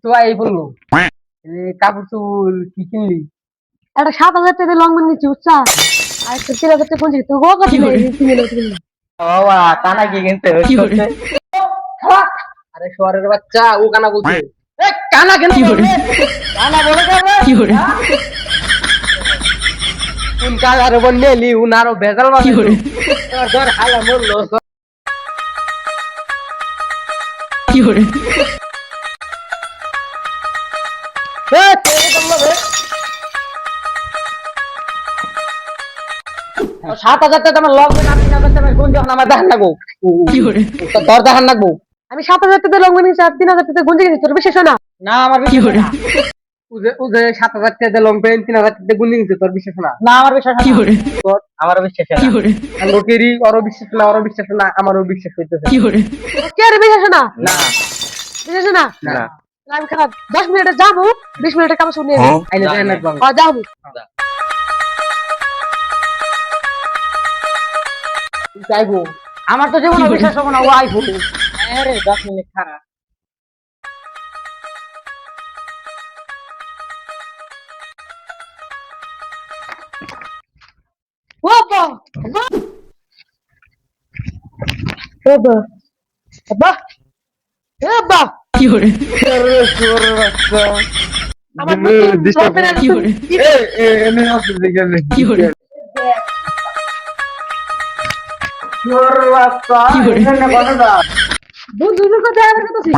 তো এই বললো কাপড় চুল কি কিনলি? একটা 7,000 টাকা লং মান নিচ্ছি বুঝছা, আর একটা 3,000 টাকা কোনছি তুই গো কথা নেই কিনে কিনে। বাবা কানা কি কিনতে হচ্ছে? আরে শহরের বাচ্চা ও কানা বলছে। এ কানা কেন বলবে? কানা বলে যাবে? কোন কানার উপর নেলি উনারও বেজাল বাজে। তোর ধর হালা মরলো। এ কে বললো রে? 7,000 টাকা আমার লগ না 3,000 টাকা কোন যখন আমার দেখান লাগবো। তোর দেখান লাগবো। আমি 7,000 টাকা লং মান নিচ্ছি আর 3,000 টাকা গুঞ্জি কিনছি, তোর বিশ্বাস হয় না? না আমার বিশ্বাস হয় না। ও যে 7,000 টাকা লং পেন 3,000 টাকা গুলি কিনছে তোর বিশ্বাস না? না আমার বিশ্বাস হয় না। তোর আমারও বিশ্বাস হয় না। লোকেরই ওরও বিশ্বাস না, ওরও বিশ্বাস না, আমারও বিশ্বাস হইতেছে না। কে রে বিশ্বাস হয় না? না বিশ্বাস হয় না? না তাহলে আমি খারাপ 10 মিনিটে যাবো, 20 মিনিটে কাম শুনিয়ে দেবো। আইনে দেন না বাবা। যাবো। যাইবো আমার তো জীবনে বিশ্বাস হবে না ও আইবো। আরে 10 মিনিট খারাপ। বাবা বাবা বাবা বাবা আরে তোর বাচ্চা আমার নতুন কি করে এনে আসছে দেখে তোর বাচ্চা এখানে কথা দাও বন্ধু কথা আমার কথা